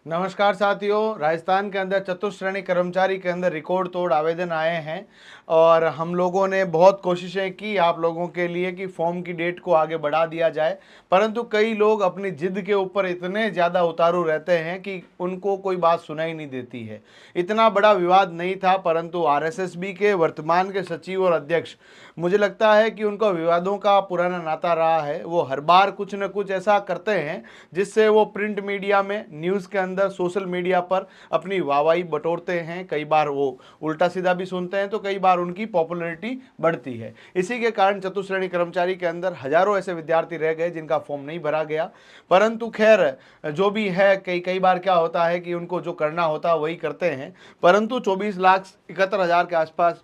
नमस्कार साथियों, राजस्थान के अंदर चतुश्रेणी कर्मचारी के अंदर रिकॉर्ड तोड़ आवेदन आए हैं और हम लोगों ने बहुत कोशिशें की आप लोगों के लिए कि फॉर्म की डेट को आगे बढ़ा दिया जाए, परंतु कई लोग अपनी जिद के ऊपर इतने ज़्यादा उतारू रहते हैं कि उनको कोई बात सुनाई नहीं देती है। इतना बड़ा विवाद नहीं था, परंतु आरएसएसबी के वर्तमान के सचिव और अध्यक्ष, मुझे लगता है कि उनका विवादों का पुराना नाता रहा है। वो हर बार कुछ न कुछ ऐसा करते हैं जिससे वो प्रिंट मीडिया में, न्यूज़ के अंदर, सोशल मीडिया पर अपनी वाहवाही बटोरते हैं। कई बार वो उल्टा सीधा भी सुनते हैं तो कई बार उनकी पॉपुलैरिटी बढ़ती है। इसी के कारण चतुश्रेणी कर्मचारी के अंदर हजारों ऐसे विद्यार्थी रह गए जिनका फॉर्म नहीं भरा गया। परंतु खैर, जो भी है, कई कई बार क्या होता है कि उनको जो करना होता है वही करते हैं। परंतु 24,71,000 के आसपास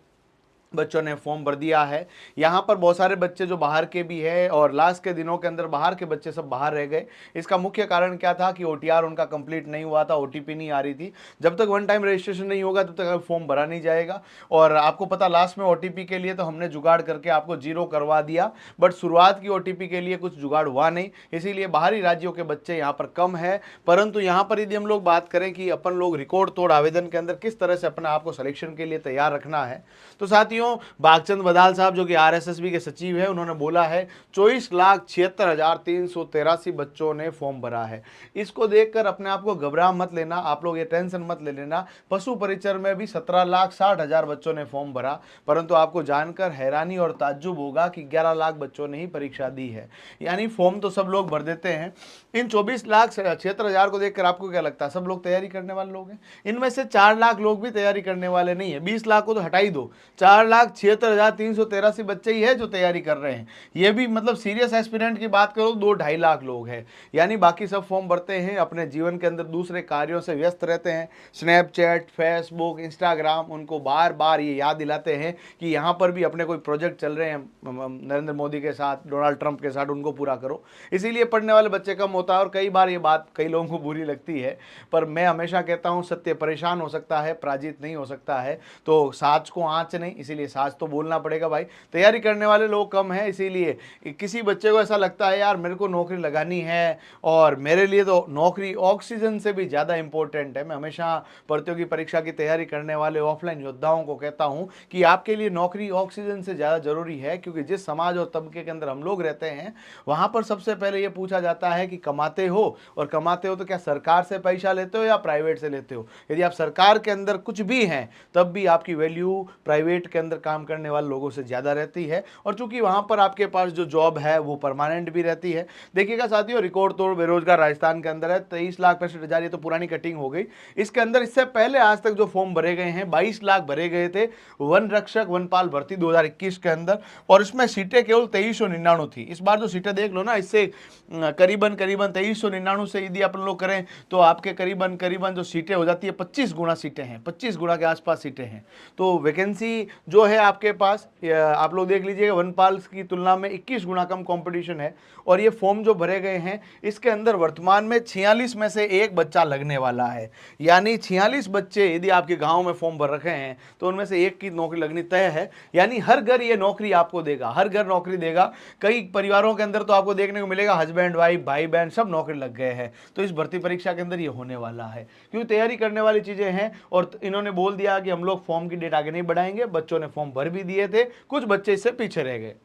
बच्चों ने फॉर्म भर दिया है। यहाँ पर बहुत सारे बच्चे जो बाहर के भी हैं और लास्ट के दिनों के अंदर बाहर के बच्चे सब बाहर रह गए। इसका मुख्य कारण क्या था कि ओटीआर उनका कंप्लीट नहीं हुआ था, ओटीपी नहीं आ रही थी। जब तक वन टाइम रजिस्ट्रेशन नहीं होगा तब तक फॉर्म भरा नहीं जाएगा। और आपको पता, लास्ट में ओटीपी के लिए तो हमने जुगाड़ करके आपको 0 करवा दिया, बट शुरुआत की ओटीपी के लिए कुछ जुगाड़ हुआ नहीं, इसीलिए बाहरी राज्यों के बच्चे यहाँ पर कम है। परंतु यहाँ पर यदि हम लोग बात करें कि अपन लोग रिकॉर्ड तोड़ आवेदन के अंदर किस तरह से अपने आप को सिलेक्शन के लिए तैयार रखना है, तो साथियों, भागचंद बदाल साहब जो कि आरएसएसबी के सचिव है, उन्होंने बोला है 24,76,383 बच्चों ने फॉर्म भरा है। इसको देखकर अपने आप को घबरा मत लेना, आप लोग ये टेंशन मत ले लेना। पशु परिचर में भी 17,60,000 बच्चों ने फॉर्म भरा, परंतु आपको जानकर हैरानी और ताज्जुब होगा कि 11 लाख बच्चों ने ही परीक्षा दी है। यानी फॉर्म तो सब लोग भर देते हैं। इन 24,76,000 को देखकर आपको क्या लगता है, सब लोग तैयारी करने वाले लोग हैं? इनमें से 4 लाख लोग भी तैयारी करने वाले नहीं है। 20 लाख को तो हटा ही दो, 4,76,383 बच्चे ही है जो तैयारी कर रहे हैं। ये भी मतलब सीरियस एस्पिरेंट की बात करो 2-2.5 लाख लोग हैं। यानी बाकी सब फॉर्म भरते हैं, अपने जीवन के अंदर दूसरे कार्यों से व्यस्त रहते हैं। स्नैपचैट, फेसबुक, इंस्टाग्राम उनको बार बार ये याद दिलाते हैं कि यहाँ पर भी अपने कोई प्रोजेक्ट चल रहे हैं नरेंद्र मोदी के साथ, डोनाल्ड ट्रंप के साथ, उनको पूरा करो। इसीलिए पढ़ने वाले बच्चे कम होता है और कई बार ये बात कई लोगों को बुरी लगती है, पर मैं हमेशा कहता हूँ सत्य परेशान हो सकता है, पराजित नहीं हो सकता है। तो साच को आँच नहीं, इसीलिए साच तो बोलना पड़ेगा भाई। तैयारी करने वाले लोग कम हैं, इसीलिए किसी बच्चे को ऐसा लगता है यार मेरे को नौकरी लगानी है और मेरे लिए तो नौकरी ऑक्सीजन से भी ज़्यादा इंपॉर्टेंट है। मैं हमेशा प्रतियोगी परीक्षा की तैयारी करने वाले ऑफलाइन योद्धाओं को कहता हूँ कि आपके लिए नौकरी ऑक्सीजन से ज़्यादा जरूरी है, क्योंकि जिस समाज और तबके के अंदर हम लोग रहते हैं वहाँ पर सबसे पहले ये पूछा जाता है कि कमाते हो, और कमाते हो तो क्या सरकार से पैसा लेते हो या प्राइवेट से लेते हो। यदि आप सरकार के अंदर कुछ भी हैं तब भी आपकी वैल्यू प्राइवेट के अंदर काम करने वाले लोगों से ज़्यादा रहती है, और चूंकि वहाँ पर आपके पास जो जॉब है वो परमानेंट भी रहती है। देखिएगा साथियों, रिकॉर्ड तोड़ बेरोजगार राजस्थान के अंदर है 23,65,000, ये तो पुरानी कटिंग हो गई। इसके अंदर इससे पहले आज तक जो फॉर्म भरे गए हैं 22 लाख भरे गए थे वन रक्षक वनपाल भर्ती 2021 के अंदर, और इसमें सीटें केवल 2399 थी। इस बार जो सीटें देख लो ना, इससे करीबन करीबन 2399 से यदि अपन लोग करें तो आपके करीबन करीबन जो सीटें हो जाती है 25 गुना सीटें हैं, 25 गुना के आसपास सीटें हैं। तो वैकेंसी जो है आपके पास, आप लोग देख लीजिएगा, वनपाल की तुलना में 21 गुना कम कंपटीशन है। और ये फॉर्म जो भरे गए हैं इसके अंदर वर्तमान में 46 में से एक बच्चा लगने वाला है। यानी 46 बच्चे यदि आपके गांव में फॉर्म भर रखे हैं तो उनमें से एक की नौकरी लगनी तय है। यानी हर घर ये नौकरी आपको देगा, हर घर नौकरी देगा। कई परिवारों के अंदर तो आपको देखने को मिलेगा हस्बैंड वाइफ, भाई बहन सब नौकरी लग गए हैं। तो इस भर्ती परीक्षा के अंदर ये होने वाला है, क्योंकि तैयारी करने वाली चीजें हैं। और इन्होंने बोल दिया कि हम लोग फॉर्म की डेट आगे नहीं बढ़ाएंगे। बच्चों ने फॉर्म भर भी दिए थे, कुछ बच्चे इससे पीछे रह गए।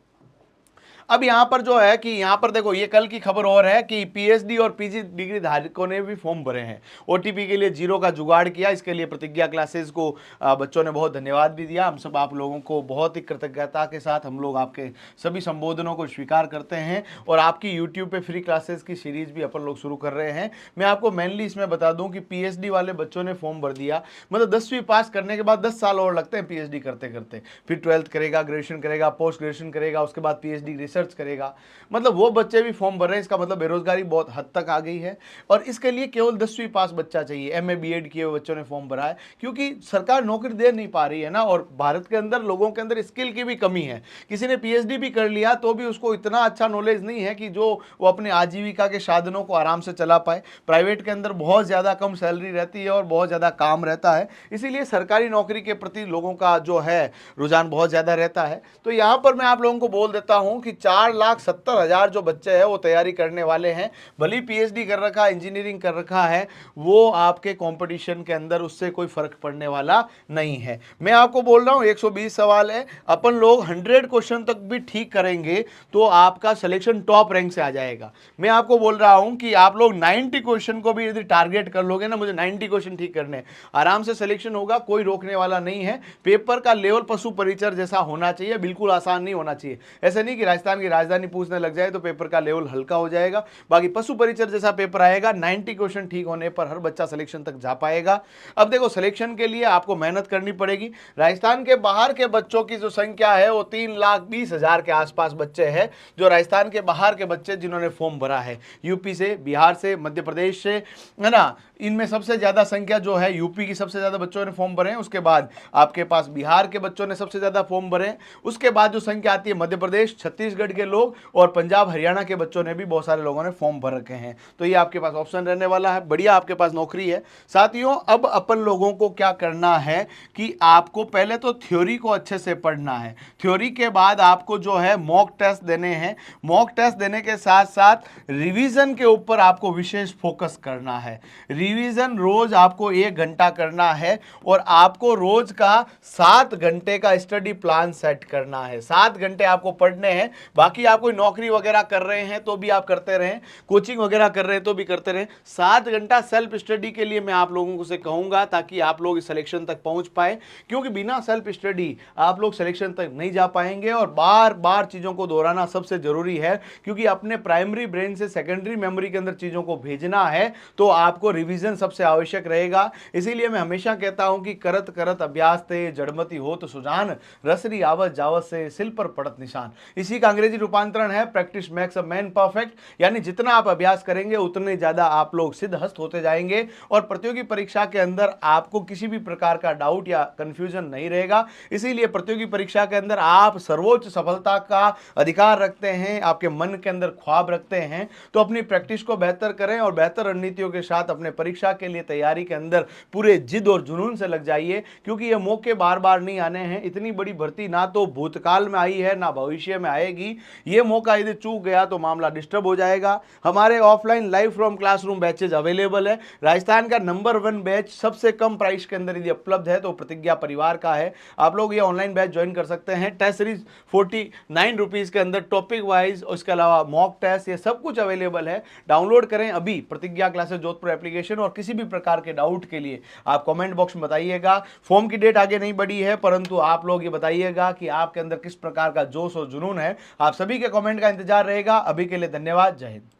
अब यहाँ पर जो है कि यहाँ पर देखो, ये कल की खबर और है कि पीएचडी और पीजी डिग्री धारकों ने भी फॉर्म भरे हैं। ओटीपी के लिए 0 का जुगाड़ किया, इसके लिए प्रतिज्ञा क्लासेस को बच्चों ने बहुत धन्यवाद भी दिया। हम सब आप लोगों को बहुत ही कृतज्ञता के साथ हम लोग आपके सभी संबोधनों को स्वीकार करते हैं, और आपकी यूट्यूब पे फ्री क्लासेस की सीरीज भी अपन लोग शुरू कर रहे हैं। मैं आपको मेनली इसमें बता दूं कि पीएचडी वाले बच्चों ने फॉर्म भर दिया, मतलब 10वीं पास करने के बाद 10 साल और लगते हैं पीएचडी करते करते। फिर 12th करेगा, ग्रेजुएशन करेगा, पोस्ट ग्रेजुएशन करेगा, उसके बाद पीएचडी रिसर्च करेगा। मतलब वो बच्चे भी फॉर्म भर रहे हैं। इसका मतलब बेरोजगारी बहुत हद तक आ गई है, और इसके लिए केवल 10वीं पास बच्चा चाहिए। एमए बीएड किए हुए बच्चों ने फॉर्म भरा है, क्योंकि सरकार नौकरी दे नहीं पा रही है ना, और भारत के अंदर लोगों के अंदर स्किल की भी कमी है। किसी ने पीएचडी भी कर लिया तो भी उसको इतना अच्छा नॉलेज नहीं है कि जो वो अपने आजीविका के साधनों को आराम से चला पाए। प्राइवेट के अंदर बहुत ज़्यादा कम सैलरी रहती है और बहुत ज़्यादा काम रहता है, इसीलिए सरकारी नौकरी के प्रति लोगों का जो है रुझान बहुत ज़्यादा रहता है। तो यहाँ पर मैं आप लोगों को बोल देता हूँ कि 4,70,000 जो बच्चे हैं वो तैयारी करने वाले हैं। भली पीएचडी कर रखा है, इंजीनियरिंग कर रखा है, वो आपके कंपटीशन के अंदर उससे कोई फर्क पड़ने वाला नहीं है। मैं आपको बोल रहा हूं 120 सवाल है, अपन लोग 100 क्वेश्चन तक भी ठीक करेंगे तो आपका सिलेक्शन टॉप रैंक से आ जाएगा। मैं आपको बोल रहा हूं कि आप लोग 90 क्वेश्चन को भी यदि टारगेट कर लोगे ना, मुझे 90 क्वेश्चन ठीक करने, आराम से सिलेक्शन होगा, कोई रोकने वाला नहीं है। पेपर का लेवल पशु परिचर जैसा होना चाहिए, बिल्कुल आसान नहीं होना चाहिए। ऐसे नहीं कि राजस्थान की राजधानी पूछने लग जाए तो पेपर का लेवल हल्का हो जाएगा। बाकी पशु परिचर जैसा पेपर आएगा, 90 क्वेश्चन ठीक होने पर हर बच्चा सिलेक्शन तक जा पाएगा। अब देखो, सिलेक्शन के लिए आपको मेहनत करनी पड़ेगी। राजस्थान के बाहर के बच्चों की जो संख्या है वो 3,20,000 के आसपास बच्चे हैं, जो राजस्थान के बाहर के बच्चे जिन्होंने फॉर्म भरा है, यूपी से, बिहार से, मध्य प्रदेश से, है ना। इनमें सबसे ज्यादा संख्या जो है यूपी की, सबसे ज्यादा बच्चों ने फॉर्म भरे हैं। उसके बाद आपके पास बिहार के बच्चों ने सबसे ज्यादा फॉर्म भरे हैं। उसके बाद जो संख्या आती है मध्य प्रदेश, छत्तीसगढ़ के लोग और पंजाब हरियाणा के बच्चों ने भी, बहुत सारे लोगों ने फॉर्म भर रखे हैं। तो ये आपके पास ऑप्शन रहने वाला है, बढ़िया आपके पास नौकरी है। साथियों, अब अपन लोगों को क्या करना है कि आपको पहले तो थ्योरी को अच्छे से पढ़ना है। थ्योरी के बाद आपको जो है मॉक टेस्ट देने हैं। मॉक टेस्ट देने के साथ साथ रिवीजन के ऊपर आपको विशेष फोकस करना है। रिवीजन रोज आपको 1 घंटा करना है और आपको रोज का 7 घंटे का स्टडी प्लान सेट करना है। 7 घंटे आपको पढ़ने हैं। बाकी आप कोई नौकरी वगैरह कर रहे हैं तो भी आप करते रहें, कोचिंग वगैरह कर रहे हैं तो भी करते रहें। 7 घंटा सेल्फ स्टडी के लिए मैं आप लोगों से कहूंगा, ताकि आप लोग सिलेक्शन तक पहुंच पाए, क्योंकि बिना सेल्फ स्टडी आप लोग सिलेक्शन तक नहीं जा पाएंगे। और बार बार चीजों को दोहराना सबसे जरूरी है, क्योंकि अपने प्राइमरी ब्रेन से सेकेंडरी मेमोरी के अंदर चीजों को भेजना है तो आपको रिवीजन सबसे आवश्यक रहेगा। इसीलिए मैं हमेशा कहता हूं कि करत करत अभ्यास ते जड़मति होत सुजान, रसरी आवत जावत से सिल पर पड़त निशान। इसी का अंग्रेजी रूपांतरण है practice makes a man perfect. यानी जितना आप अभ्यास करेंगे उतने ज्यादा आप लोग सिद्धहस्त होते जाएंगे और प्रतियोगी परीक्षा के अंदर आपको किसी भी प्रकार का डाउट या कंफ्यूजन नहीं रहेगा। इसीलिए प्रतियोगी परीक्षा के अंदर आप सर्वोच्च सफलता का अधिकार रखते हैं, आपके मन के अंदर ख्वाब रखते हैं, तो अपनी प्रैक्टिस को बेहतर करें और बेहतर रणनीतियों के साथ अपने परीक्षा के लिए तैयारी के अंदर पूरे जिद और जुनून से लग जाइए, क्योंकि ये मौके बार बार नहीं आने हैं। इतनी बड़ी भर्ती ना तो भूतकाल में आई है ना भविष्य में आएगी। ये मौका यदि चूक गया तो मामला डिस्टर्ब हो जाएगा। हमारे offline live from classroom batches available है। राजस्थान का नंबर 1 बैच सबसे कम प्राइस के अंदर यदि उपलब्ध है तो प्रतिज्ञा परिवार का है। आप लोग ये ऑनलाइन बैच ज्वाइन कर सकते हैं। टेस्ट सीरीज 49 रुपीज के अंदर टॉपिक वाइज, उसके अलावा मॉक टेस्ट, ये सब कुछ अवेलेबल है। डाउनलोड करें अभी प्रतिज्ञा क्लासेस जोधपुर एप्लीकेशन, और किसी भी प्रकार के डाउट के लिए आप कमेंट बॉक्स में बताइएगा। फॉर्म की डेट आगे नहीं बढ़ी है, परंतु आप लोग ये बताइएगा कि आपके अंदर किस प्रकार का जोश और जुनून है। आप सभी के कमेंट का इंतजार रहेगा। अभी के लिए धन्यवाद। जय हिंद।